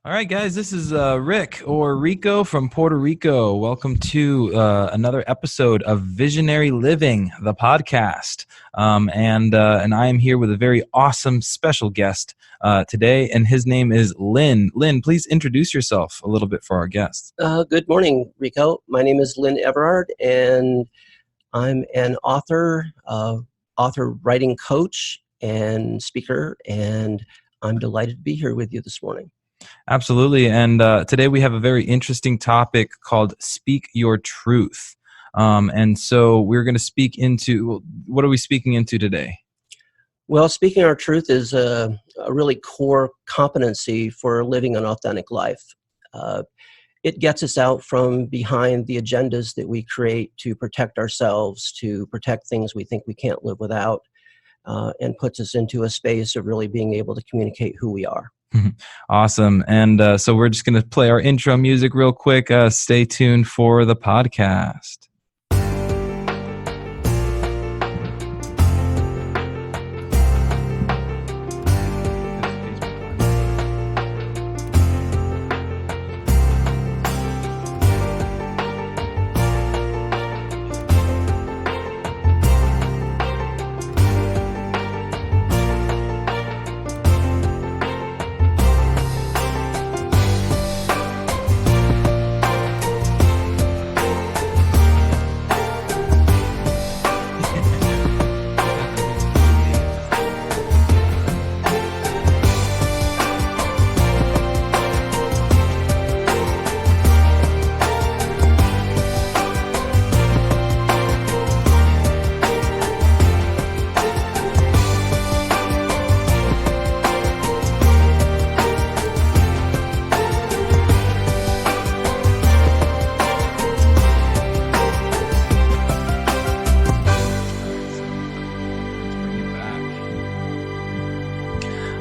All right, guys, this is Rick or Rico from Puerto Rico. Welcome to another episode of Visionary Living, the podcast. And I am here with a very awesome special guest today, and his name is Lynn. Lynn, please introduce yourself a little bit for our guests. Good morning, Rico. My name is Lynn Everard, and I'm an author, writing coach, and speaker, and I'm delighted to be here with you this morning. Absolutely. And today we have a very interesting topic called Speak Your Truth. And so we're going to speak into, what are we speaking into today? Well, speaking our truth is a really core competency for living an authentic life. It gets us out from behind the agendas that we create to protect ourselves, to protect things we think we can't live without, and puts us into a space of really being able to communicate who we are. Awesome. And so we're just going to play our intro music real quick. Stay tuned for the podcast.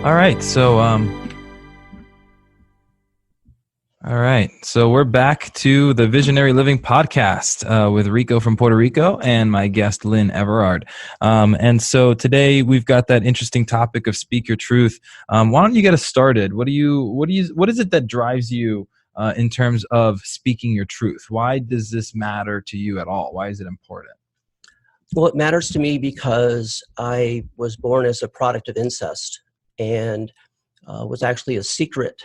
All right. So we're back to the Visionary Living podcast with Rico from Puerto Rico and my guest Lynn Everard. And so today we've got that interesting topic of Speak Your Truth. Why don't you get us started? What is it that drives you in terms of speaking your truth? Why does this matter to you at all? Why is it important? Well, it matters to me because I was born as a product of incest, and was actually a secret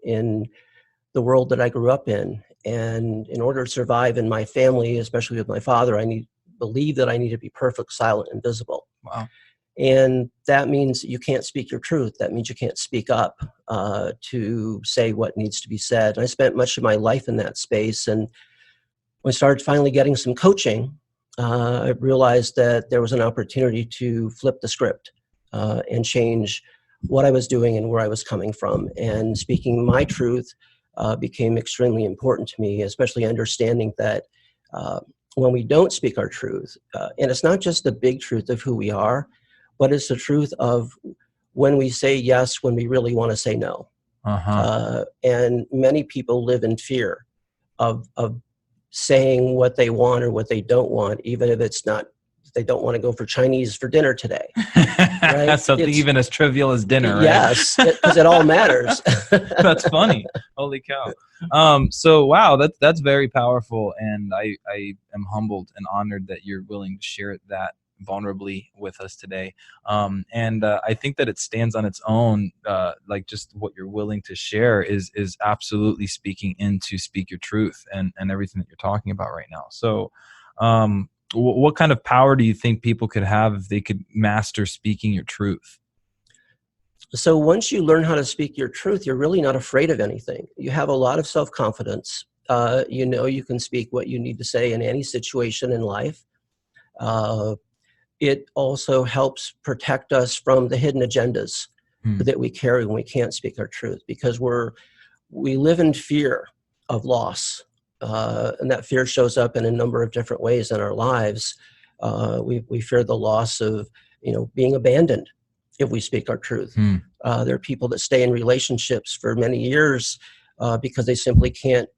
in the world that I grew up in. And in order to survive in my family, especially with my father, I believe that I need to be perfect, silent, and visible. Wow. And that means you can't speak your truth. That means you can't speak up to say what needs to be said. And I spent much of my life in that space. And when I started finally getting some coaching, I realized that there was an opportunity to flip the script and change what I was doing and where I was coming from. And speaking my truth became extremely important to me, especially understanding that when we don't speak our truth, and it's not just the big truth of who we are, but it's the truth of when we say yes, when we really want to say no. And many people live in fear of saying what they want or what they don't want, even if it's not, they don't want to go for Chinese for dinner today. Right? Something even as trivial as dinner, right? Yes, because it all matters. That's funny. Holy cow. So, wow, that's very powerful. And I am humbled and honored that you're willing to share that vulnerably with us today. And I think that it stands on its own, like just what you're willing to share is absolutely speaking into Speak Your Truth and everything that you're talking about right now. So, what kind of power do you think people could have if they could master speaking your truth? So once you learn how to speak your truth, you're really not afraid of anything. You have a lot of self-confidence. You know you can speak what you need to say in any situation in life. It also helps protect us from the hidden agendas that we carry when we can't speak our truth, because we live in fear of loss. And that fear shows up in a number of different ways in our lives. We fear the loss of, being abandoned if we speak our truth. There are people that stay in relationships for many years because they simply can't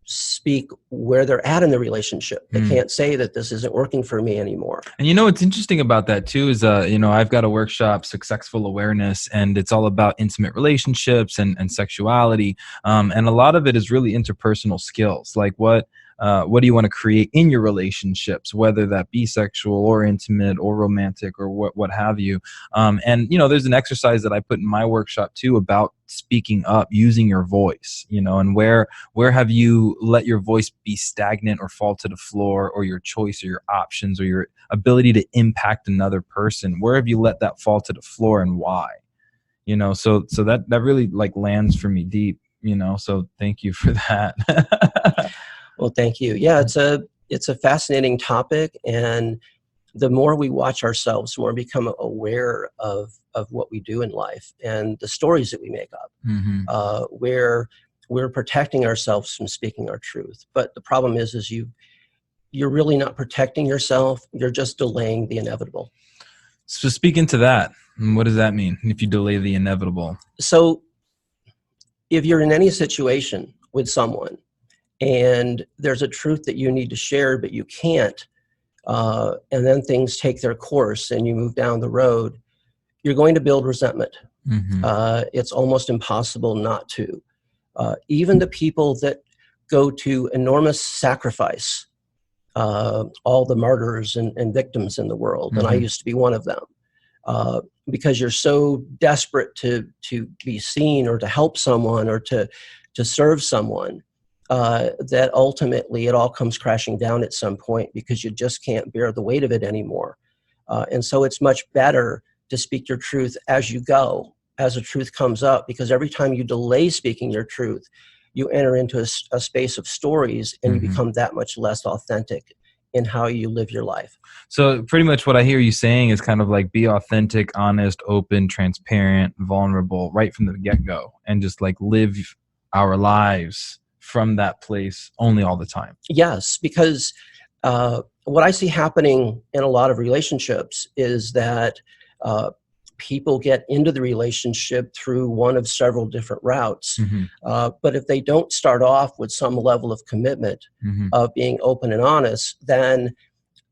speak where they're at in the relationship. They can't say that this isn't working for me anymore. And what's interesting about that too is, I've got a workshop, Successful Awareness, and it's all about intimate relationships and sexuality. And a lot of it is really interpersonal skills. Like what do you want to create in your relationships, whether that be sexual or intimate or romantic or what have you. And there's an exercise that I put in my workshop too about speaking up, using your voice, and where have you let your voice be stagnant or fall to the floor, or your choice or your options or your ability to impact another person? Where have you let that fall to the floor, and why? So that really like lands for me deep, so thank you for that. Well, thank you. Yeah, it's a fascinating topic, and the more we watch ourselves, the more we become aware of what we do in life and the stories that we make up, where we're protecting ourselves from speaking our truth. But the problem is you're really not protecting yourself. You're just delaying the inevitable. So speak into that. What does that mean if you delay the inevitable? So if you're in any situation with someone, and there's a truth that you need to share, but you can't, and then things take their course and you move down the road, you're going to build resentment. It's almost impossible not to. Even the people that go to enormous sacrifice, all the martyrs and victims in the world, and I used to be one of them, because you're so desperate to be seen or to help someone or to serve someone, that ultimately it all comes crashing down at some point because you just can't bear the weight of it anymore. And so it's much better to speak your truth as you go, as a truth comes up, because every time you delay speaking your truth, you enter into a space of stories, and you become that much less authentic in how you live your life. So pretty much what I hear you saying is kind of like be authentic, honest, open, transparent, vulnerable right from the get-go, and just like live our lives from that place only all the time. Yes, because what I see happening in a lot of relationships is that people get into the relationship through one of several different routes. But if they don't start off with some level of commitment of being open and honest, then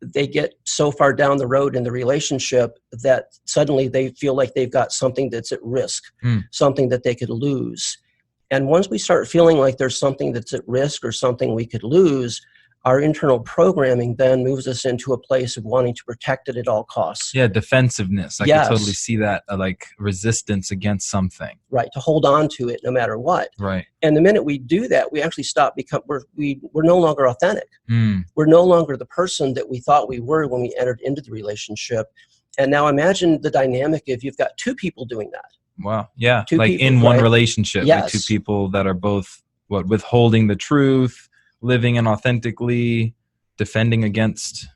they get so far down the road in the relationship that suddenly they feel like they've got something that's at risk, something that they could lose. And once we start feeling like there's something that's at risk or something we could lose, our internal programming then moves us into a place of wanting to protect it at all costs. Yeah, defensive-ness. I can totally see that, like resistance against something. Right, to hold on to it no matter what. Right. And the minute we do that, we actually we're no longer authentic. We're no longer the person that we thought we were when we entered into the relationship. And now imagine the dynamic if you've got two people doing that. Wow. Yeah. Two like people, in one right? relationship, like two people that are both withholding the truth, living inauthentically, defending against.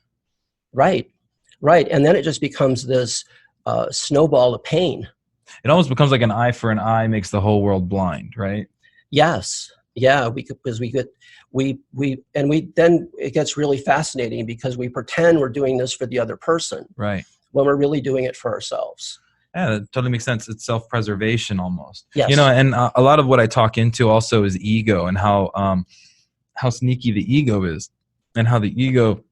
Right. And then it just becomes this snowball of pain. It almost becomes like an eye for an eye makes the whole world blind, right? Yes. Yeah. Then it gets really fascinating because we pretend we're doing this for the other person, right, when we're really doing it for ourselves. Yeah, that totally makes sense. It's self-preservation almost. Yes. And a lot of what I talk into also is ego, and how sneaky the ego is, and how the ego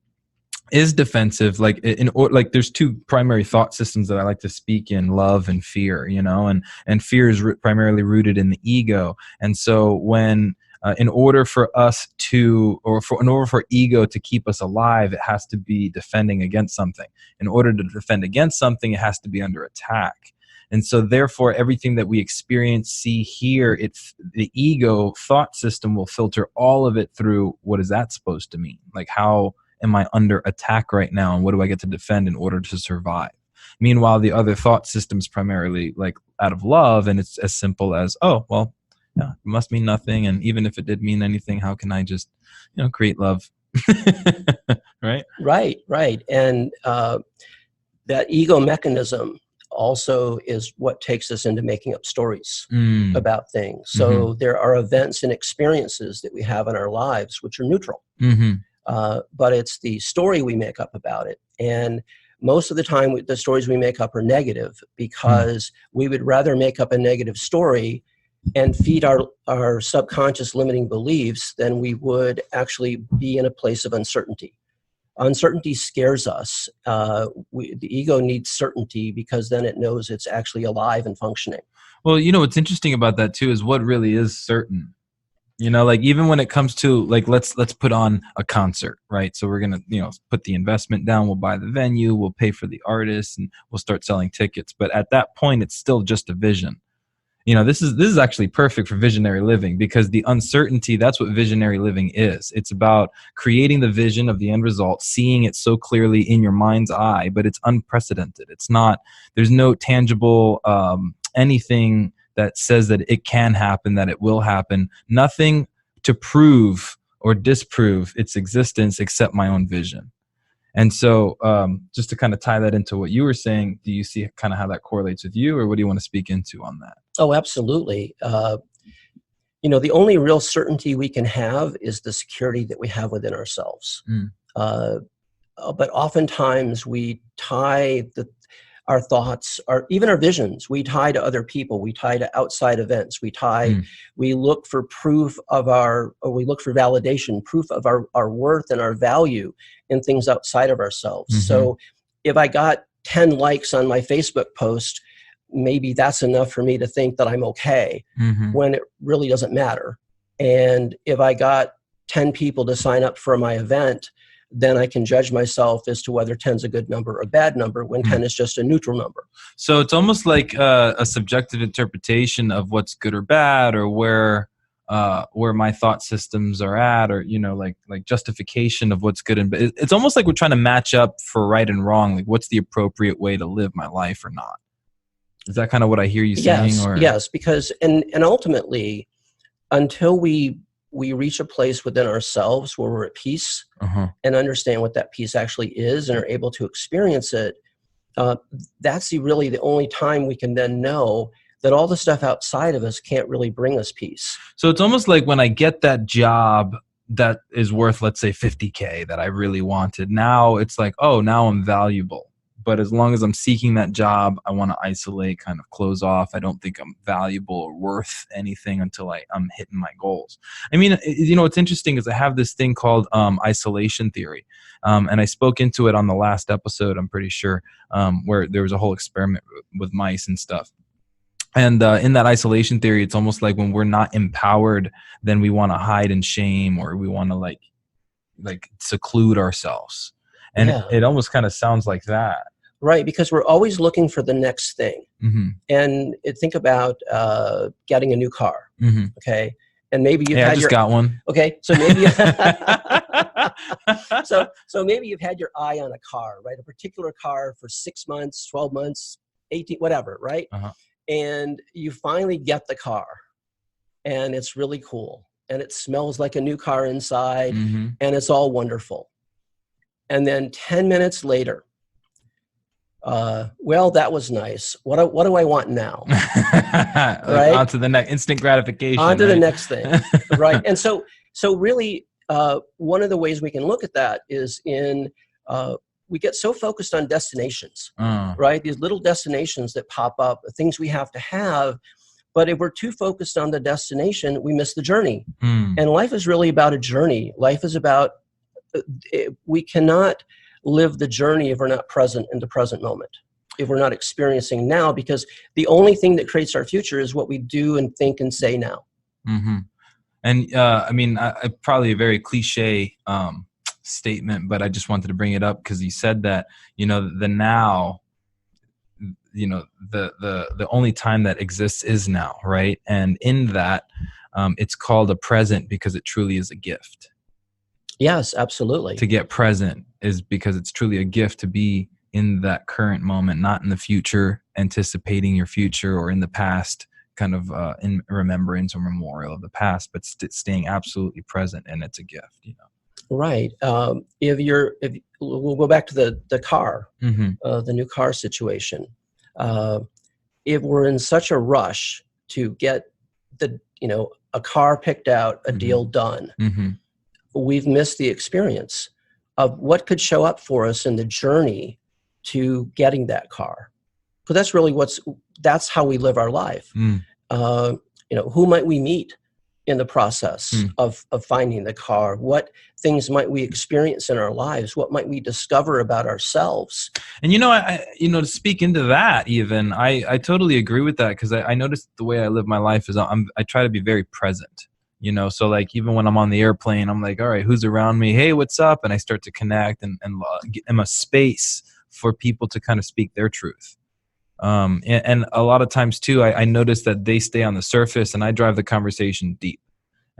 is defensive. Like there's two primary thought systems that I like to speak in: love and fear. And fear is primarily rooted in the ego. And so when in order for ego to keep us alive, it has to be defending against something. In order to defend against something, it has to be under attack. And so therefore, everything that we experience, see, hear, the ego thought system will filter all of it through what is that supposed to mean? Like, how am I under attack right now? And what do I get to defend in order to survive? Meanwhile, the other thought system is primarily like out of love. And it's as simple as, oh, well, yeah, it must mean nothing. And even if it did mean anything, how can I just, create love? Right? Right. And that ego mechanism also is what takes us into making up stories about things. So there are events and experiences that we have in our lives which are neutral, but it's the story we make up about it. And most of the time, the stories we make up are negative because we would rather make up a negative story and feed our subconscious limiting beliefs, then we would actually be in a place of uncertainty. Uncertainty scares us. The ego needs certainty because then it knows it's actually alive and functioning. Well, what's interesting about that too is what really is certain. Like even when it comes to like, let's put on a concert, right? So we're going to, put the investment down. We'll buy the venue, we'll pay for the artists, and we'll start selling tickets. But at that point, it's still just a vision. This is actually perfect for visionary living, because the uncertainty, that's what visionary living is. It's about creating the vision of the end result, seeing it so clearly in your mind's eye, but it's unprecedented. It's not, there's no tangible anything that says that it can happen, that it will happen. Nothing to prove or disprove its existence except my own vision. And so just to kind of tie that into what you were saying, do you see kind of how that correlates with you, or what do you want to speak into on that? Oh, absolutely. The only real certainty we can have is the security that we have within ourselves. But oftentimes we tie our thoughts, even our visions, we tie to other people, we tie to outside events, we look for we look for validation, proof of our worth and our value in things outside of ourselves. Mm-hmm. So if I got 10 likes on my Facebook post, maybe that's enough for me to think that I'm okay, mm-hmm. when it really doesn't matter. And if I got 10 people to sign up for my event, then I can judge myself as to whether 10 is a good number or a bad number, when 10 is just a neutral number. So it's almost like a subjective interpretation of what's good or bad, or where my thought systems are at, or like justification of what's good and bad. It's almost like we're trying to match up for right and wrong, like what's the appropriate way to live my life or not. Is that kind of what I hear you saying? Yes, because and ultimately, until we reach a place within ourselves where we're at peace, uh-huh. and understand what that peace actually is and are able to experience it, that's really the only time we can then know that all the stuff outside of us can't really bring us peace. So it's almost like when I get that job that is worth, let's say, $50K that I really wanted, now it's like, oh, now I'm valuable. But as long as I'm seeking that job, I want to isolate, kind of close off. I don't think I'm valuable or worth anything until I'm hitting my goals. I mean, what's interesting is I have this thing called isolation theory. And I spoke into it on the last episode, I'm pretty sure, where there was a whole experiment with mice and stuff. And in that isolation theory, it's almost like when we're not empowered, then we want to hide in shame, or we want to like seclude ourselves. And it almost kind of sounds like that. Right, because we're always looking for the next thing. Mm-hmm. And think about getting a new car, mm-hmm. okay? And maybe you've had I just got one. Okay, so maybe so maybe you've had your eye on a car, right? A particular car for 6 months, 12 months, 18, whatever, right? Uh-huh. And you finally get the car, and it's really cool, and it smells like a new car inside, mm-hmm. and it's all wonderful. And then 10 minutes later, well, that was nice. What do I want now? Right? On to the next instant gratification. On to the next thing, right? And so really, one of the ways we can look at that is we get so focused on destinations, right? These little destinations that pop up, things we have to have. But if we're too focused on the destination, we miss the journey. And life is really about a journey. Life is about, we cannot live the journey if we're not present in the present moment, if we're not experiencing now, because the only thing that creates our future is what we do and think and say now. Mm-hmm. And I mean, probably a very cliche statement, but I just wanted to bring it up because you said that, the now, the only time that exists is now, right? And in that, it's called a present because it truly is a gift. Yes, absolutely. To get present is because it's truly a gift to be in that current moment, not in the future, anticipating your future, or in the past, kind of in remembrance or memorial of the past, but staying absolutely present, and it's a gift, Right. If we'll go back to the car, mm-hmm. The new car situation. If we're in such a rush to get a car picked out, a mm-hmm. deal done. Mm-hmm. We've missed the experience of what could show up for us in the journey to getting that car. Because that's really that's how we live our life. who might we meet in the process Hmm. of finding the car? What things might we experience in our lives? What might we discover about ourselves? And to speak into that, even I totally agree with that, because I noticed the way I live my life is I try to be very present. So like even when I'm on the airplane, I'm like, all right, who's around me? Hey, what's up? And I start to connect and give them a space for people to kind of speak their truth. And a lot of times too, I notice that they stay on the surface and I drive the conversation deep.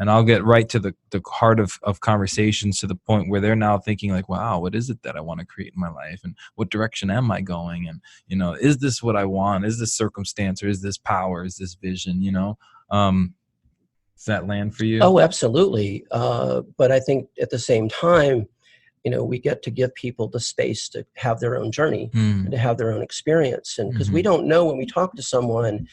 And I'll get right to the heart of conversations, to the point where they're now thinking like, wow, what is it that I want to create in my life? And what direction am I going? And, is this what I want? Is this circumstance, or is this power? Is this vision? Does that land for you? Oh, absolutely. But I think at the same time, we get to give people the space to have their own journey and to have their own experience. And because we don't know, when we talk to someone,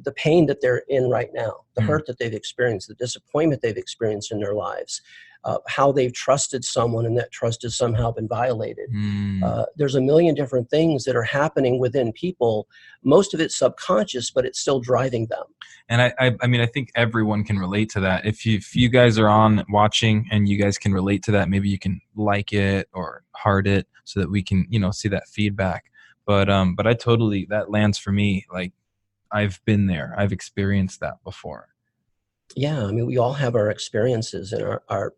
the pain that they're in right now, the hurt that they've experienced, the disappointment they've experienced in their lives, how they've trusted someone and that trust has somehow been violated. There's a million different things that are happening within people. Most of it's subconscious, but it's still driving them. And I mean, I think everyone can relate to that. If you guys are on watching and you guys can relate to that, maybe you can like it or heart it so that we can, see that feedback. But I totally, that lands for me. Like, I've been there. I've experienced that before. Yeah. I mean, we all have our experiences, and our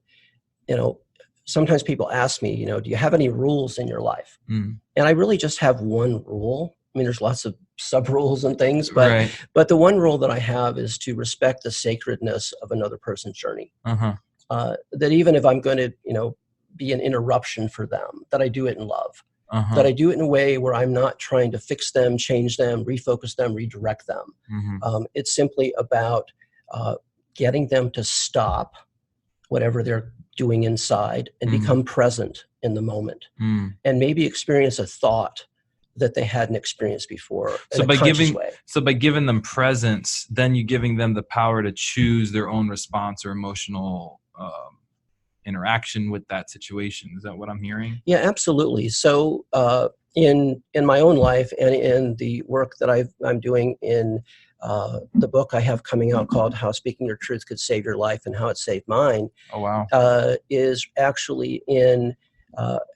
sometimes people ask me, do you have any rules in your life? And I really just have one rule. I mean, there's lots of sub rules and things, but Right. but the one rule that I have is to respect the sacredness of another person's journey. That even if I'm going to, be an interruption for them, that I do it in love. That I do it in a way where I'm not trying to fix them, change them, refocus them, redirect them. It's simply about getting them to stop whatever they're doing inside and become present in the moment, and maybe experience a thought that they hadn't experienced before. So by giving them presence, then you're giving them the power to choose their own response or emotional interaction with that situation. Is that what I'm hearing? Yeah, absolutely. So in my own life and in the work that I'm doing in the book I have coming out called How Speaking Your Truth Could Save Your Life and How It Saved Mine, Oh, wow. Is actually in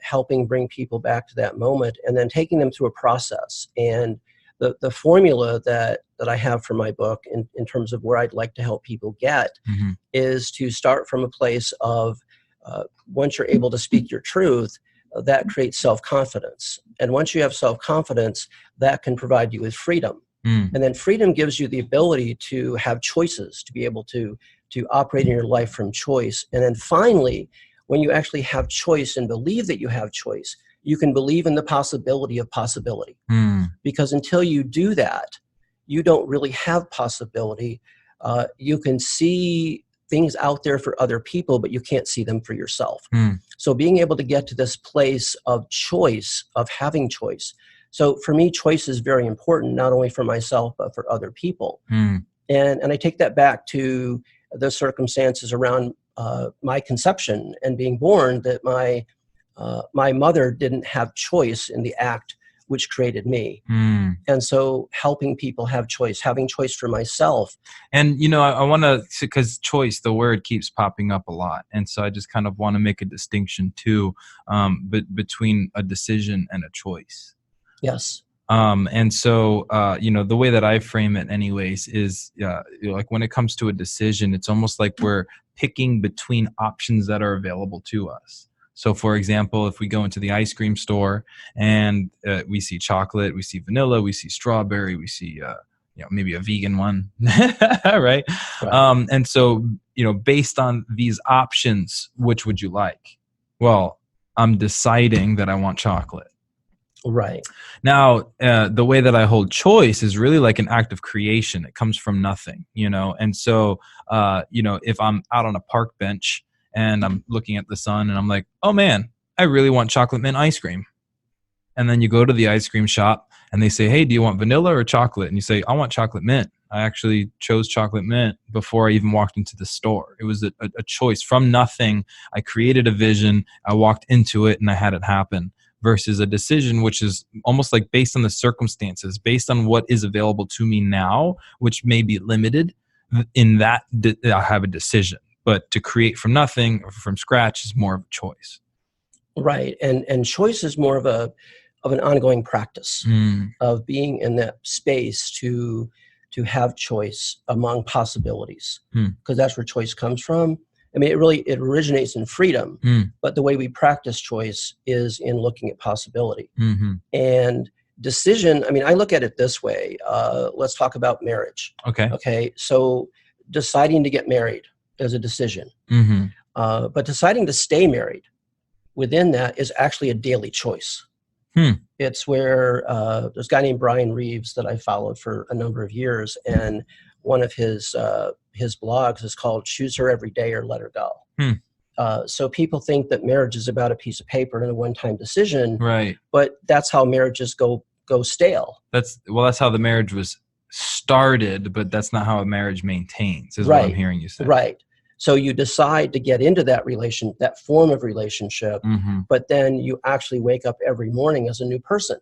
helping bring people back to that moment and then taking them through a process. And the formula that I have for my book in terms of where I'd like to help people get is to start from a place of once you're able to speak your truth, that creates self-confidence. And once you have self-confidence, that can provide you with freedom. And then freedom gives you the ability to have choices, to be able to operate in your life from choice. And then finally, when you actually have choice and believe that you have choice, you can believe in the possibility of possibility. Because until you do that, you don't really have possibility. You can see things out there for other people, but you can't see them for yourself. So being able to get to this place of choice, of having choice. So for me, choice is very important, not only for myself, but for other people. And I take that back to the circumstances around my conception and being born, that my mother didn't have choice in the act which created me. And so helping people have choice, having choice for myself. And, I want to, because choice, the word keeps popping up a lot. And so I just kind of want to make a distinction too, between a decision and a choice. Yes. And so, the way that I frame it anyways is, like when it comes to a decision, it's almost like we're picking between options that are available to us. So for example, if we go into the ice cream store and we see chocolate, we see vanilla, we see strawberry, we see, maybe a vegan one, right? And so, based on these options, which would you like? Well, I'm deciding that I want chocolate. Right. Now, the way that I hold choice is really like an act of creation. It comes from nothing, And so, if I'm out on a park bench and I'm looking at the sun and I'm like, oh man, I really want chocolate mint ice cream. And then you go to the ice cream shop and they say, hey, do you want vanilla or chocolate? And you say, I want chocolate mint. I actually chose chocolate mint before I even walked into the store. It was a choice from nothing. I created a vision. I walked into it and I had it happen. Versus a decision, which is almost like based on the circumstances, based on what is available to me now, which may be limited, in that I have a decision. But to create from nothing or from scratch is more of a choice. Right. And choice is more of an ongoing practice of being in that space to have choice among possibilities, because that's where choice comes from. I mean, it originates in freedom, but the way we practice choice is in looking at possibility. And decision, I mean, I look at it this way. Let's talk about marriage. Okay. So deciding to get married is a decision. But deciding to stay married within that is actually a daily choice. It's where there's a guy named Brian Reeves that I followed for a number of years, and one of his blogs is called "Choose Her Every Day or Let Her Go." So people think that marriage is about a piece of paper and a one-time decision, right? But that's how marriages go stale. That's how the marriage was started, but that's not how a marriage maintains. Is right. What I'm hearing you say, right? So you decide to get into that form of relationship, but then you actually wake up every morning as a new person.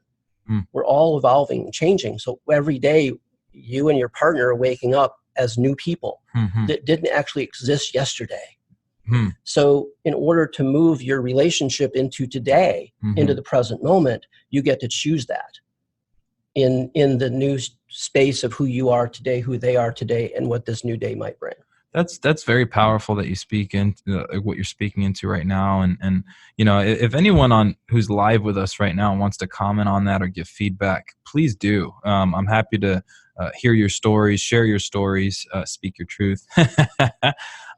We're all evolving and changing. So every day you and your partner are waking up as new people that didn't actually exist yesterday. So in order to move your relationship into today, into the present moment, you get to choose that in the new space of who you are today, who they are today, and what this new day might bring. That's very powerful that you speak into what you're speaking into right now. And you know, if anyone who's live with us right now wants to comment on that or give feedback, please do. I'm happy to hear your stories, share your stories, speak your truth.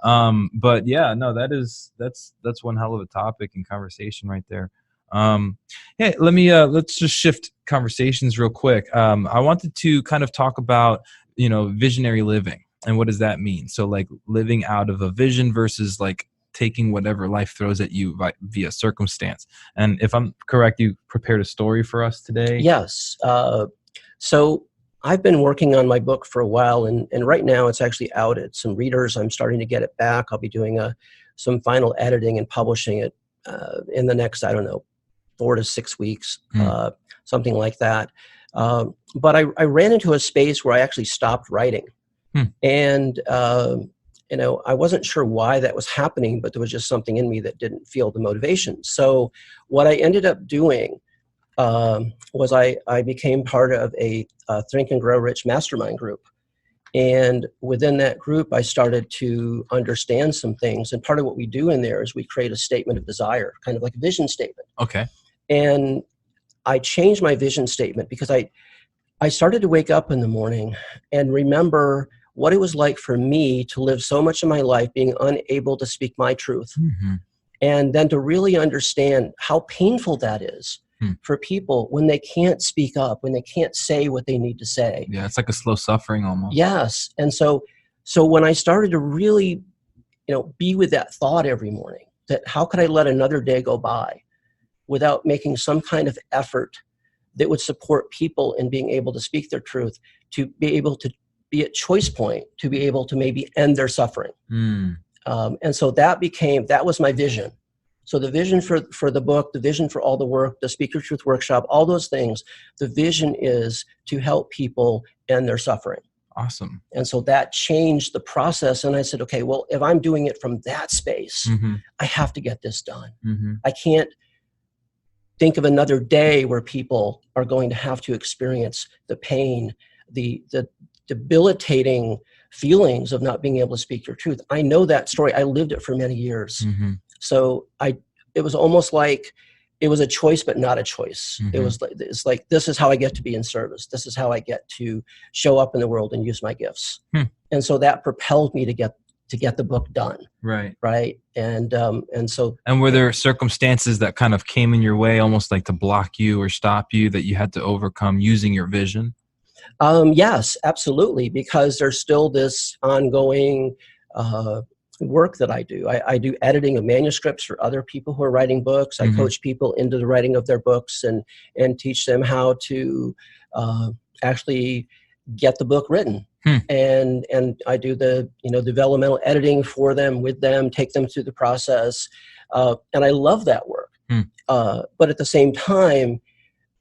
But yeah, no, that's one hell of a topic and conversation right there. Hey, let's just shift conversations real quick. I wanted to kind of talk about, visionary living. And what does that mean? So like living out of a vision versus like taking whatever life throws at you via circumstance. And if I'm correct, you prepared a story for us today? Yes. So I've been working on my book for a while, and right now it's actually out at some readers. I'm starting to get it back. I'll be doing some final editing and publishing it in the next, 4 to 6 weeks, something like that. But I ran into a space where I actually stopped writing. And, I wasn't sure why that was happening, but there was just something in me that didn't feel the motivation. So what I ended up doing was I became part of a Think and Grow Rich mastermind group. And within that group, I started to understand some things. And part of what we do in there is we create a statement of desire, kind of like a vision statement. Okay. And I changed my vision statement because I started to wake up in the morning and remember what it was like for me to live so much of my life being unable to speak my truth. And then to really understand how painful that is for people when they can't speak up, when they can't say what they need to say. Yeah, it's like a slow suffering almost. Yes. And so when I started to really, be with that thought every morning, that how could I let another day go by without making some kind of effort that would support people in being able to speak their truth, to be able to be at choice point, to be able to maybe end their suffering. And so that was my vision. So the vision for the book, the vision for all the work, the Speak Your Truth workshop, all those things, the vision is to help people end their suffering. Awesome. And so that changed the process. And I said, okay, well, if I'm doing it from that space, I have to get this done. I can't think of another day where people are going to have to experience the pain, the debilitating feelings of not being able to speak your truth. I know that story. I lived it for many years. So it was almost like it was a choice, but not a choice. It's like, this is how I get to be in service. This is how I get to show up in the world and use my gifts. And so that propelled me to get the book done. Right. And were there circumstances that kind of came in your way, almost like to block you or stop you, that you had to overcome using your vision? Yes, absolutely. Because there's still this ongoing work that I do. I do editing of manuscripts for other people who are writing books. I coach people into the writing of their books and teach them how to actually get the book written. And I do the developmental editing for them, with them, take them through the process. And I love that work. But at the same time,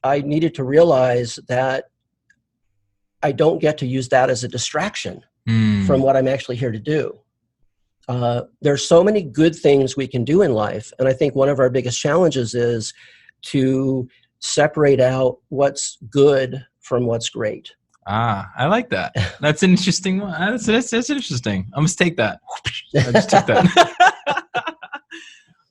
I needed to realize that I don't get to use that as a distraction. from what I'm actually here to do. There's so many good things we can do in life. And I think one of our biggest challenges is to separate out what's good from what's great. I like that. That's an interesting one. That's interesting. I'm gonna take that. I just took that.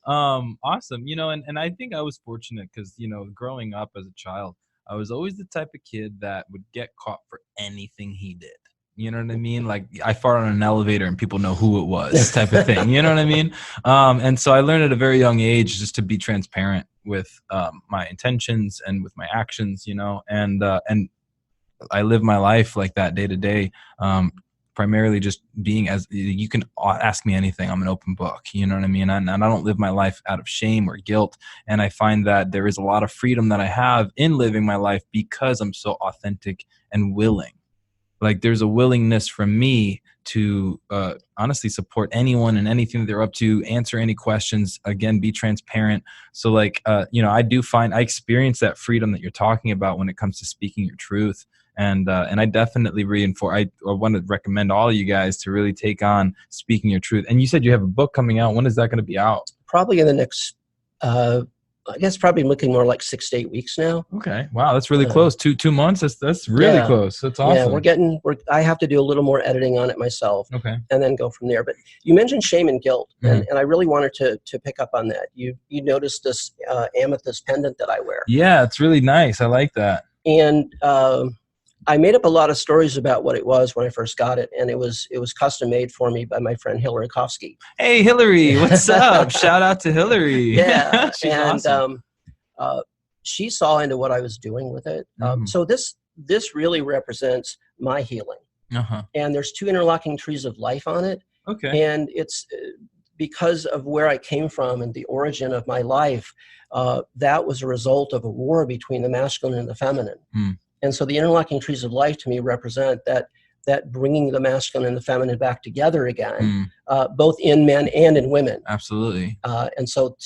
Awesome. And I think I was fortunate because, growing up as a child, I was always the type of kid that would get caught for anything he did. You know what I mean? Like I fart on an elevator and people know who it was, type of thing. You know what I mean? And so I learned at a very young age just to be transparent with my intentions and with my actions, and I live my life like that day to day, primarily just being as you can ask me anything. I'm an open book. You know what I mean? And I don't live my life out of shame or guilt. And I find that there is a lot of freedom that I have in living my life because I'm so authentic and willing. Like there's a willingness from me to honestly support anyone and anything that they're up to, answer any questions, again, be transparent. So I experience that freedom that you're talking about when it comes to speaking your truth. And I definitely reinforce. I want to recommend all of you guys to really take on speaking your truth. And you said you have a book coming out. When is that going to be out? Probably in the next, I guess, probably looking more like 6 to 8 weeks now. Okay, wow, that's really close. 2 months. That's really close. That's awesome. Yeah, I have to do a little more editing on it myself. Okay, and then go from there. But you mentioned shame and guilt, and I really wanted to pick up on that. You noticed this amethyst pendant that I wear. Yeah, it's really nice. I like that. And I made up a lot of stories about what it was when I first got it, and it was custom made for me by my friend Hillary Kofsky. Hey, Hillary, what's up? Shout out to Hillary. Yeah, she's awesome. she saw into what I was doing with it. So this really represents my healing. And there's 2 interlocking trees of life on it. Okay. And it's because of where I came from and the origin of my life, that was a result of a war between the masculine and the feminine. And so the interlocking trees of life to me represent that bringing the masculine and the feminine back together again, both in men and in women. Absolutely. And so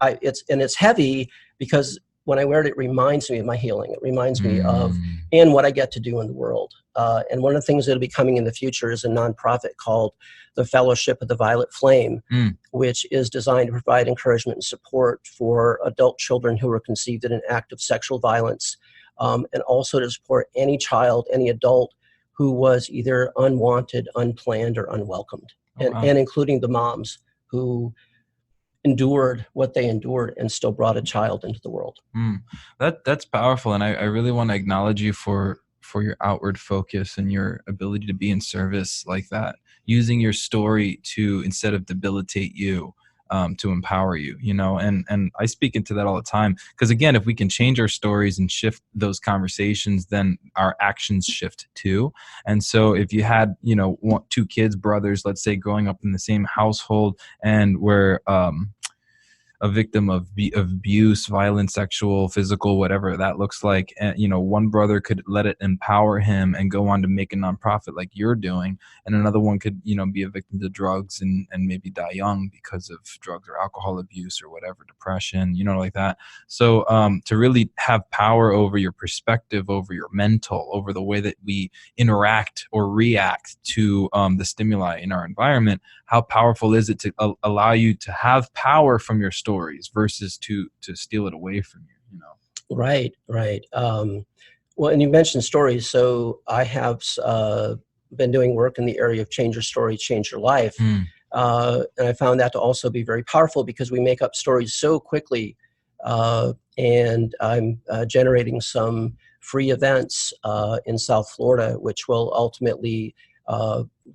it's heavy because when I wear it, it reminds me of my healing. It reminds me of and what I get to do in the world. And one of the things that'll be coming in the future is a nonprofit called the Fellowship of the Violet Flame, which is designed to provide encouragement and support for adult children who were conceived in an act of sexual violence, and also to support any child, any adult who was either unwanted, unplanned, or unwelcomed, and including the moms who endured what they endured and still brought a child into the world. That's powerful, and I really want to acknowledge you for your outward focus and your ability to be in service like that, using your story to, instead of debilitate you, to empower you, and I speak into that all the time, because again, if we can change our stories and shift those conversations, then our actions shift too. And so if you had 2 kids, brothers, let's say, growing up in the same household and were a victim of abuse, violence, sexual, physical, whatever that looks like, and one brother could let it empower him and go on to make a nonprofit like you're doing, and another one could be a victim to drugs and maybe die young because of drugs or alcohol abuse or whatever, depression, like that. So to really have power over your perspective, over your mental, over the way that we interact or react to the stimuli in our environment, how powerful is it to allow you to have power from your stories versus to steal it away from you, Right. Well, and you mentioned stories. So I have been doing work in the area of change your story, change your life. And I found that to also be very powerful because we make up stories so quickly. And I'm generating some free events in South Florida, which will ultimately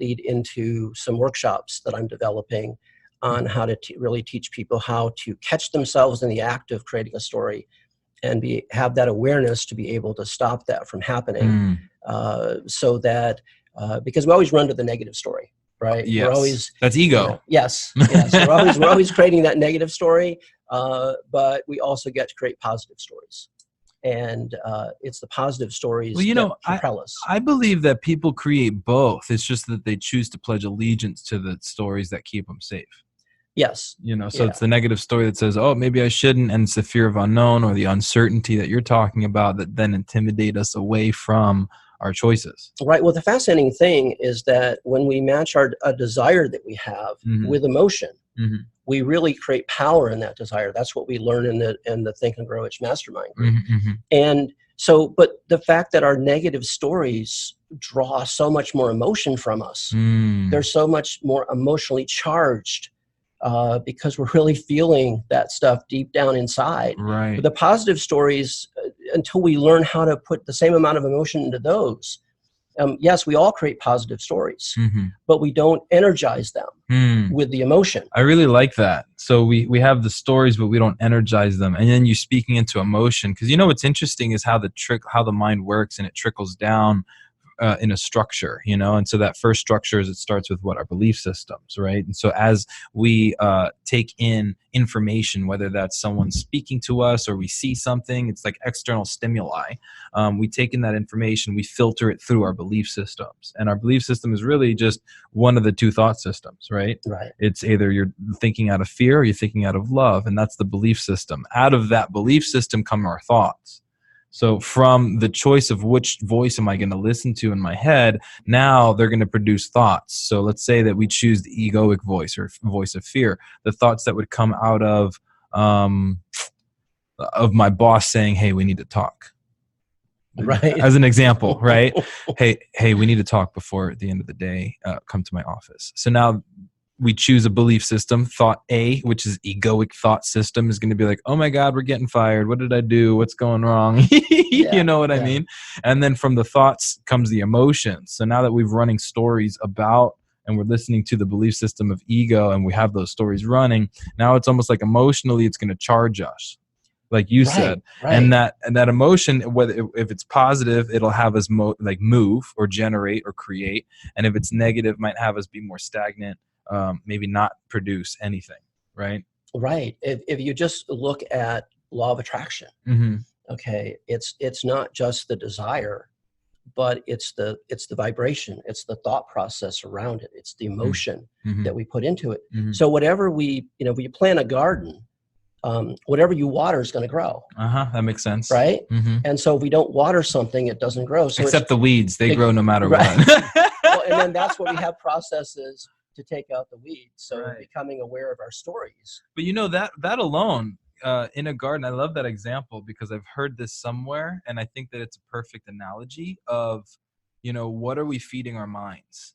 lead into some workshops that I'm developing on how to really teach people how to catch themselves in the act of creating a story and have that awareness to be able to stop that from happening. So that, because we always run to the negative story, right? Yes. That's ego. Yes. We're always creating that negative story, but we also get to create positive stories. And it's the positive stories that propel us. I believe that people create both. It's just that they choose to pledge allegiance to the stories that keep them safe. Yes. It's the negative story that says, oh, maybe I shouldn't. And it's the fear of unknown or the uncertainty that you're talking about that then intimidate us away from our choices. Right. Well, the fascinating thing is that when we match a desire that we have with emotion, we really create power in that desire. That's what we learn in the Think and Grow Rich Mastermind group. And so, but the fact that our negative stories draw so much more emotion from us, they're so much more emotionally charged because we're really feeling that stuff deep down inside. Right. But the positive stories, until we learn how to put the same amount of emotion into those, yes, we all create positive stories, but we don't energize them with the emotion. I really like that. So we have the stories, but we don't energize them. And then you're speaking into emotion, because what's interesting is how the mind works, and it trickles down in a structure, and so that first structure is, it starts with our belief systems, right? And so as we take in information, whether that's someone speaking to us or we see something, it's like external stimuli. We take in that information, we filter it through our belief systems, and our belief system is really just one of the two thought systems, right? Right. It's either you're thinking out of fear or you're thinking out of love, and that's the belief system. Out of that belief system come our thoughts. So from the choice of which voice am I going to listen to in my head, now they're going to produce thoughts. So let's say that we choose the egoic voice or voice of fear, the thoughts that would come out of my boss saying, "Hey, we need to talk." Right. As an example, right? Hey, we need to talk before the end of the day. Come to my office. So now we choose a belief system. Thought A, which is egoic thought system, is going to be like, "Oh my God, we're getting fired. What did I do? What's going wrong?" You know what I mean? And then from the thoughts comes the emotions. So now that we've running stories about, and we're listening to the belief system of ego, and we have those stories running, now it's almost like emotionally it's going to charge us, like you said. Right. And that emotion, whether if it's positive, it'll have us move or generate or create, and if it's negative, might have us be more stagnant, maybe not produce anything, right? Right. If you just look at law of attraction, okay, it's not just the desire, but it's the vibration, it's the thought process around it, it's the emotion that we put into it. So whatever we plant a garden, whatever you water is going to grow. That makes sense, right? And so if we don't water something, it doesn't grow. So except the weeds, they grow no matter right. what. Well, and then that's what we have processes to take out the weeds. So Right. becoming aware of our stories. But that alone, in a garden, I love that example because I've heard this somewhere, and I think that it's a perfect analogy of, what are we feeding our minds,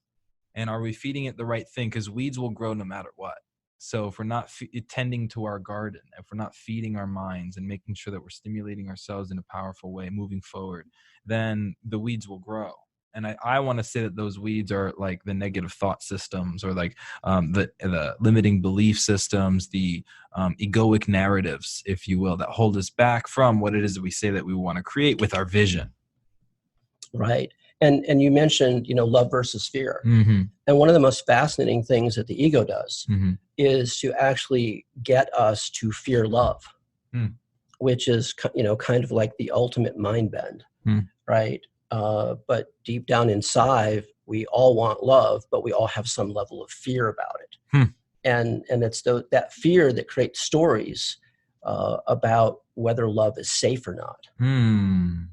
and are we feeding it the right thing? Because weeds will grow no matter what. So if we're not tending to our garden, if we're not feeding our minds and making sure that we're stimulating ourselves in a powerful way, moving forward, then the weeds will grow. And I want to say that those weeds are like the negative thought systems, or like the limiting belief systems, the egoic narratives, if you will, that hold us back from what it is that we say that we want to create with our vision. Right. And you mentioned, love versus fear. And one of the most fascinating things that the ego does is to actually get us to fear love, which is, kind of like the ultimate mind bend, right? But deep down inside, we all want love, but we all have some level of fear about it. And it's that fear that creates stories about whether love is safe or not.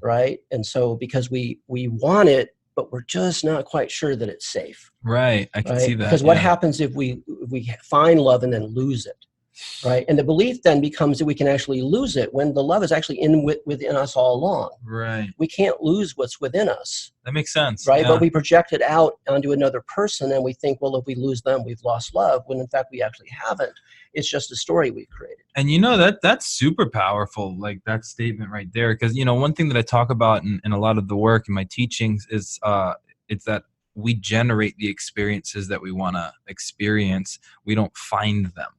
Right. And so because we want it, but we're just not quite sure that it's safe. Right. I can see that. Because what happens if we find love and then lose it? Right. And the belief then becomes that we can actually lose it when the love is actually within us all along. Right. We can't lose what's within us. That makes sense. Right. Yeah. But we project it out onto another person, and we think, well, if we lose them, we've lost love, when in fact we actually haven't. It's just a story we've created. And that's super powerful, like that statement right there. Because, one thing that I talk about in a lot of the work in my teachings is it's that we generate the experiences that we want to experience. We don't find them.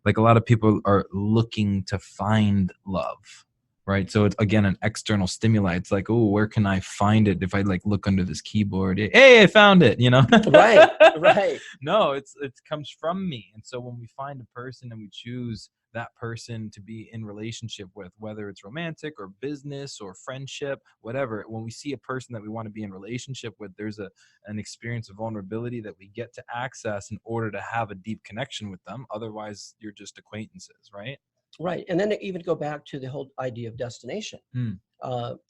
Like a lot of people are looking to find love, right? So it's, again, an external stimuli. It's like, oh, where can I find it? If I look under this keyboard, hey, I found it, Right. No, it comes from me. And so when we find a person and we choose that person to be in relationship with, whether it's romantic or business or friendship, whatever, when we see a person that we want to be in relationship with, there's an experience of vulnerability that we get to access in order to have a deep connection with them. Otherwise, you're just acquaintances, right? Right. And then to even go back to the whole idea of destination. Mm.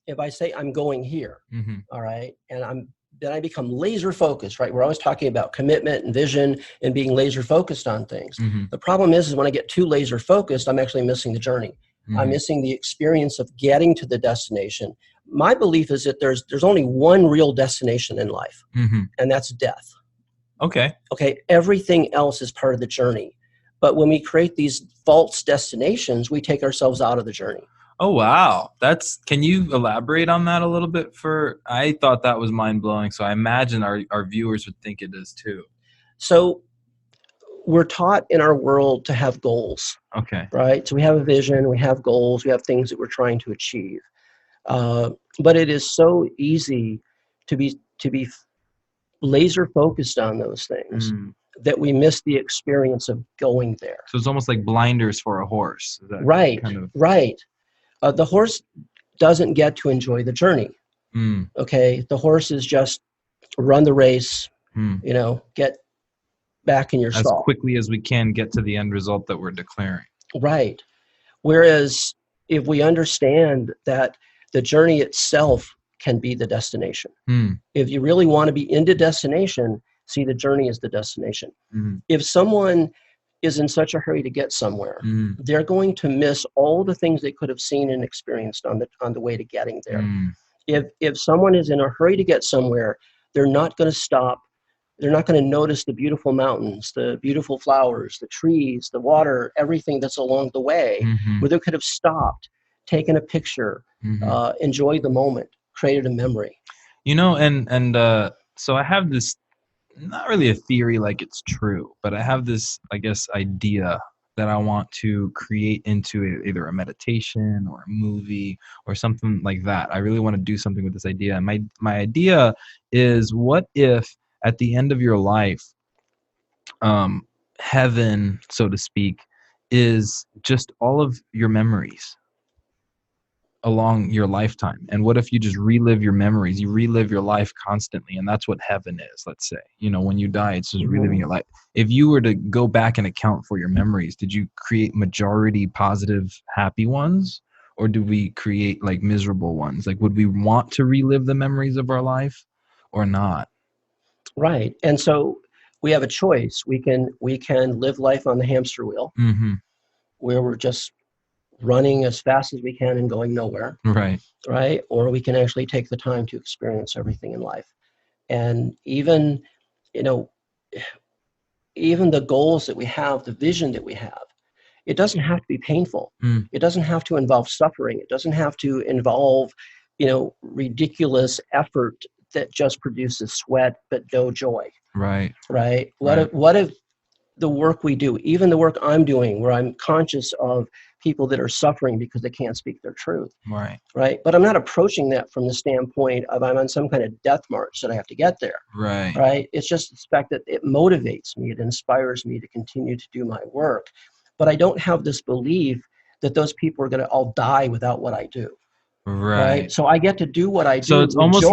If I say I'm going here, Mm-hmm. all right, and then I become laser focused, right? We're always talking about commitment and vision and being laser focused on things. Mm-hmm. The problem is when I get too laser focused, I'm actually missing the journey. Mm-hmm. I'm missing the experience of getting to the destination. My belief is that there's only one real destination in life, Mm-hmm. and that's death. Okay. Okay. Everything else is part of the journey. But when we create these false destinations, we take ourselves out of the journey. Oh, wow. Can you elaborate on that a little bit? I thought that was mind blowing. So I imagine our viewers would think it is too. So we're taught in our world to have goals. Okay. Right. So we have a vision, we have goals, we have things that we're trying to achieve. But it is so easy to be laser focused on those things that we miss the experience of going there. So it's almost like blinders for a horse. Is that Right. kind of... Right. The horse doesn't get to enjoy the journey. Okay. The horse is just run the race, get back in your stall. As quickly as we can get to the end result that we're declaring. Right. Whereas if we understand that the journey itself can be the destination. If you really want to be into destination, see the journey as the destination. If someone is in such a hurry to get somewhere, they're going to miss all the things they could have seen and experienced on the way to getting there. If someone is in a hurry to get somewhere, they're not going to stop. They're not going to notice the beautiful mountains, the beautiful flowers, the trees, the water, everything that's along the way, where they could have stopped, taken a picture, enjoyed the moment, created a memory. So I have this, not really a theory like it's true, but I have this, I guess, idea that I want to create into either a meditation or a movie or something like that. I really want to do something with this idea. And my idea is, what if at the end of your life, heaven, so to speak, is just all of your memories along your lifetime? And what if you just relive your memories? You relive your life constantly, and that's what heaven is. Let's say, when you die, it's just reliving your life. If you were to go back and account for your memories, did you create majority positive, happy ones, or do we create like miserable ones? Like, would we want to relive the memories of our life or not? Right. And so we have a choice. We can live life on the hamster wheel, where we're just running as fast as we can and going nowhere. Right. Or we can actually take the time to experience everything in life. And even the goals that we have, the vision that we have, it doesn't have to be painful. It doesn't have to involve suffering. It doesn't have to involve, ridiculous effort that just produces sweat but no joy. Right. What if the work we do, even the work I'm doing, where I'm conscious of people that are suffering because they can't speak their truth. Right. But I'm not approaching that from the standpoint of I'm on some kind of death march that I have to get there. Right. It's just the fact that it motivates me. It inspires me to continue to do my work. But I don't have this belief that those people are going to all die without what I do. Right. So I get to do what I do. So it's almost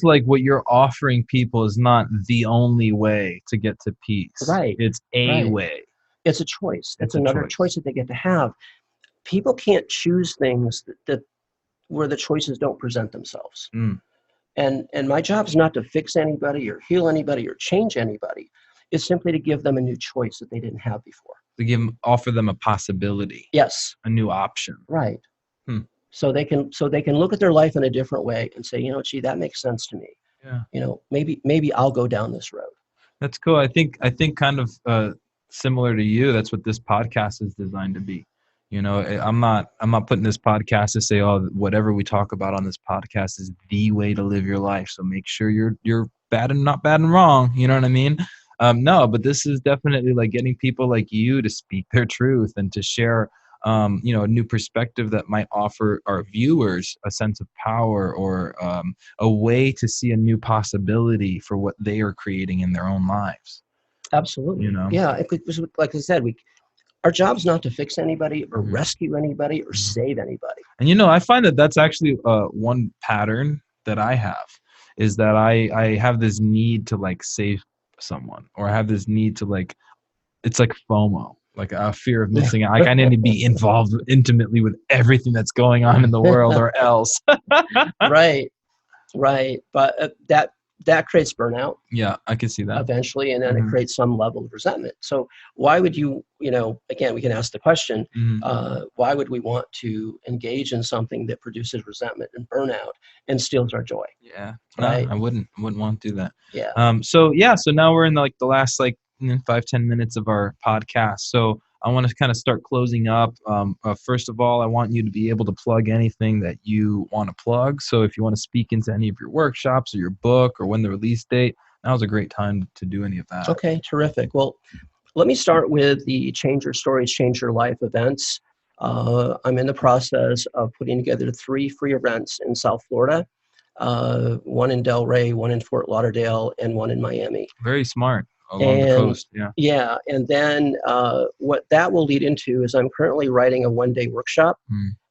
like what you're offering people is not the only way to get to peace. Right. It's a way. It's a choice. It's another choice that they get to have. People can't choose things that where the choices don't present themselves. And my job is not to fix anybody or heal anybody or change anybody. It's simply to give them a new choice that they didn't have before. To offer them a possibility. Yes. A new option. Right. So they can look at their life in a different way and say, gee, that makes sense to me. Yeah. Maybe I'll go down this road. That's cool. I think kind of similar to you, that's what this podcast is designed to be. I'm not putting this podcast to say, whatever we talk about on this podcast is the way to live your life. So make sure you're bad and not bad and wrong. You know what I mean? No, but this is definitely like getting people like you to speak their truth and to share a new perspective that might offer our viewers a sense of power or a way to see a new possibility for what they are creating in their own lives. Absolutely. Yeah. Like I said, our job's not to fix anybody or rescue anybody or save anybody. And I find that that's actually one pattern that I have, is that I have this need to like save someone, or I have this need to like, it's like FOMO. like a fear of missing out. Like I need to be involved intimately with everything that's going on in the world, or else. Right. But that creates burnout. Yeah, I can see that Eventually, and then it creates some level of resentment. So why would you, again, we can ask the question, why would we want to engage in something that produces resentment and burnout and steals our joy? Yeah, right. No, I wouldn't want to do that. Yeah. So now we're in the last 5-10 minutes of our podcast. So I want to kind of start closing up. First of all, I want you to be able to plug anything that you want to plug. So if you want to speak into any of your workshops or your book or when the release date, now's a great time to do any of that. Okay, terrific. Well, let me start with the Change Your Stories, Change Your Life events. I'm in the process of putting together 3 free events in South Florida, one in Delray, one in Fort Lauderdale, and one in Miami. Very smart. Along the coast, yeah. Yeah, and then what that will lead into is I'm currently writing a 1-day workshop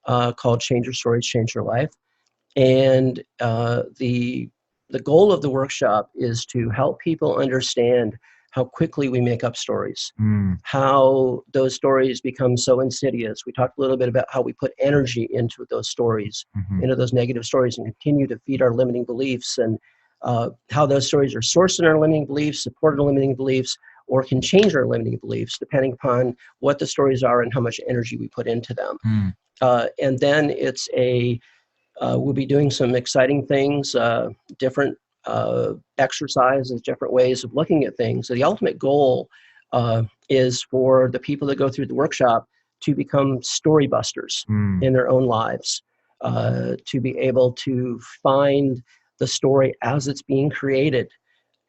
called Change Your Stories, Change Your Life. And the goal of the workshop is to help people understand how quickly we make up stories, how those stories become so insidious. We talked a little bit about how we put energy into those stories, into those negative stories, and continue to feed our limiting beliefs, and how those stories are sourced in our limiting beliefs, support our limiting beliefs, or can change our limiting beliefs depending upon what the stories are and how much energy we put into them. And then it's we'll be doing some exciting things, different exercises, different ways of looking at things. So the ultimate goal is for the people that go through the workshop to become story busters in their own lives, to be able to find the story as it's being created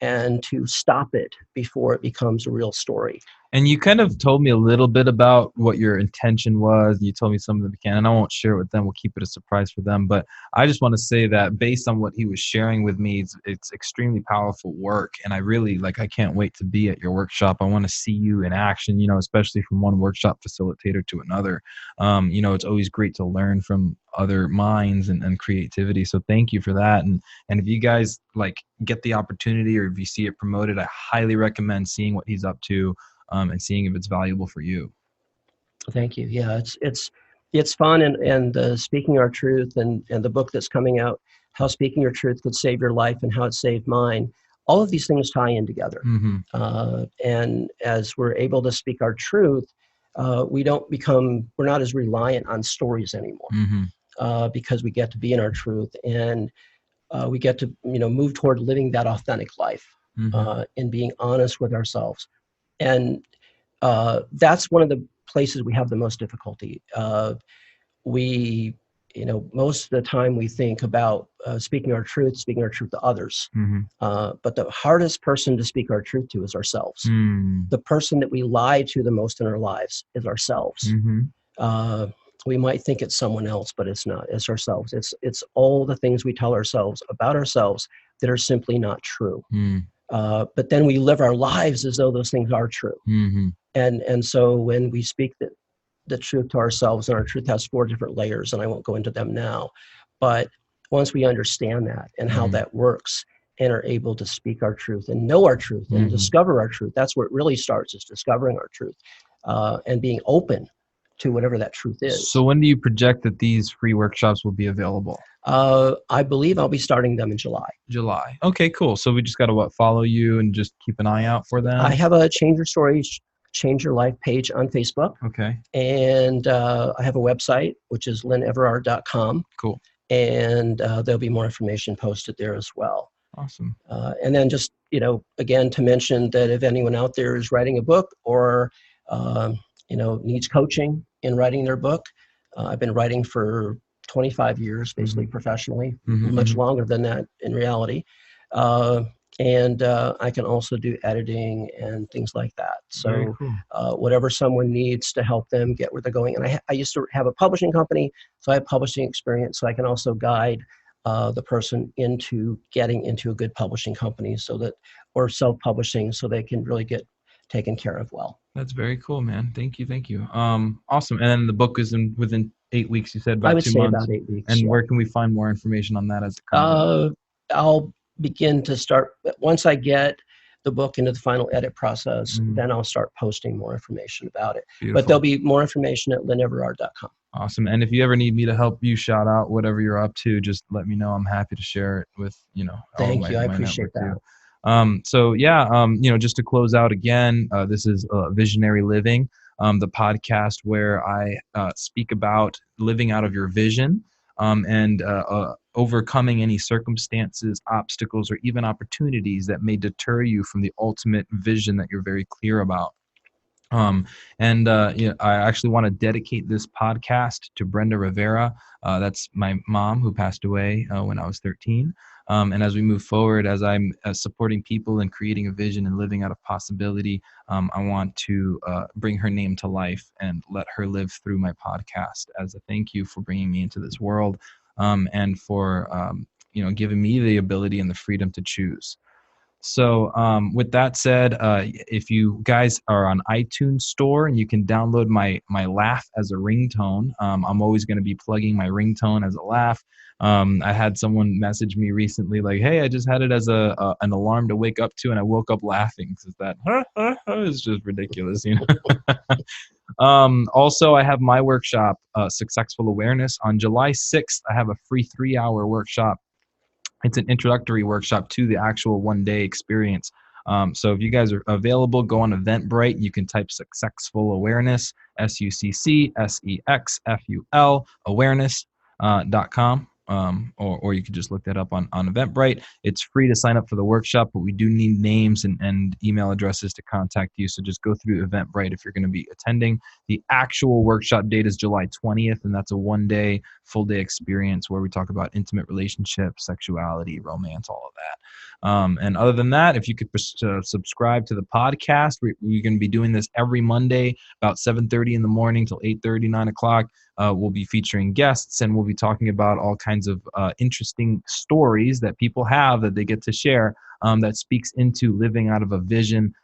and to stop it before it becomes a real story. And you kind of told me a little bit about what your intention was. You told me some of the mechanics, and I won't share it with them. We'll keep it a surprise for them. But I just want to say that based on what he was sharing with me, it's extremely powerful work. And I really, I can't wait to be at your workshop. I want to see you in action, especially from one workshop facilitator to another. It's always great to learn from other minds and creativity. So thank you for that. And if you guys get the opportunity, or if you see it promoted, I highly recommend seeing what he's up to. And seeing if it's valuable for you. Thank you. Yeah, it's fun, and Speaking Our Truth and the book that's coming out, How Speaking Your Truth Could Save Your Life and How It Saved Mine. All of these things tie in together. And as we're able to speak our truth, we're not as reliant on stories anymore, because we get to be in our truth, and we get to move toward living that authentic life and being honest with ourselves. And that's one of the places we have the most difficulty. Most of the time we think about speaking our truth to others. But the hardest person to speak our truth to is ourselves. The person that we lie to the most in our lives is ourselves. We might think it's someone else, but it's not. It's ourselves. It's all the things we tell ourselves about ourselves that are simply not true. But then we live our lives as though those things are true. And so when we speak the truth to ourselves, and our truth has 4 different layers, and I won't go into them now, but once we understand that and how that works, and are able to speak our truth and know our truth and discover our truth, that's where it really starts, is discovering our truth and being open to whatever that truth is. So when do you project that these free workshops will be available? I believe I'll be starting them in July. July. Okay, cool. So we just got to follow you and just keep an eye out for them? I have a Change Your Stories, Change Your Life page on Facebook. Okay. And I have a website, which is lynneverard.com. Cool. And there'll be more information posted there as well. Awesome. And then just, again, to mention that if anyone out there is writing a book or, needs coaching in writing their book, I've been writing for 25 years, basically professionally, much longer than that in reality. And I can also do editing and things like that. So cool. Whatever someone needs to help them get where they're going. And I used to have a publishing company, so I have publishing experience. So I can also guide the person into getting into a good publishing company, or self-publishing, so they can really get taken care of well. That's very cool, man. Thank you. Awesome. And then the book is within 8 weeks, you said, about 2 months? I would say about 8 weeks. And where can we find more information on that as it comes? I'll begin to start once I get the book into the final edit process, Mm. then I'll start posting more information about it. Beautiful. But there'll be more information at lynneverard.com. Awesome. And if you ever need me to help you shout out whatever you're up to, just let me know. I'm happy to share it with, Thank you. I appreciate that. So yeah, just to close out again, this is Visionary Living, the podcast where I speak about living out of your vision, and overcoming any circumstances, obstacles, or even opportunities that may deter you from the ultimate vision that you're very clear about. I actually want to dedicate this podcast to Brenda Rivera. That's my mom who passed away when I was 13. And as we move forward, as I'm supporting people and creating a vision and living out of possibility, I want to bring her name to life and let her live through my podcast as a thank you for bringing me into this world, and for giving me the ability and the freedom to choose. So with that said, if you guys are on iTunes Store, and you can download my laugh as a ringtone. I'm always going to be plugging my ringtone as a laugh. I had someone message me recently like, hey, I just had it as an alarm to wake up to, and I woke up laughing because that is just ridiculous. Also, I have my workshop, Successful Awareness. On July 6th, I have a free 3-hour workshop. It's an introductory workshop to the actual one-day experience. So if you guys are available, go on Eventbrite. You can type Successful Awareness, SUCCSEXFUL awareness.com. Or you can just look that up on Eventbrite. It's free to sign up for the workshop, but we do need names and email addresses to contact you. So just go through Eventbrite if you're going to be attending. The actual workshop date is July 20th, and that's a one-day, full-day experience where we talk about intimate relationships, sexuality, romance, all of that. And other than that, if you could subscribe to the podcast, we're going to be doing this every Monday about 7:30 in the morning till 8:30, 9 o'clock. We'll be featuring guests, and we'll be talking about all kinds of interesting stories that people have that they get to share, that speaks into living out of a vision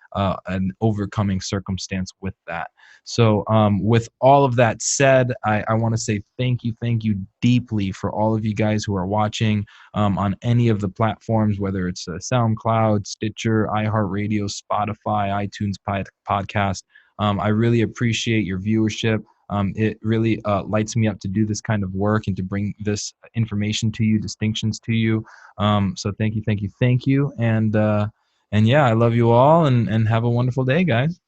and overcoming circumstance with that. So with all of that said, I want to say thank you deeply for all of you guys who are watching on any of the platforms, whether it's SoundCloud, Stitcher, iHeartRadio, Spotify, iTunes podcast. I really appreciate your viewership. It really lights me up to do this kind of work and to bring this information to you, distinctions to you. So thank you. And yeah, I love you all, and have a wonderful day, guys.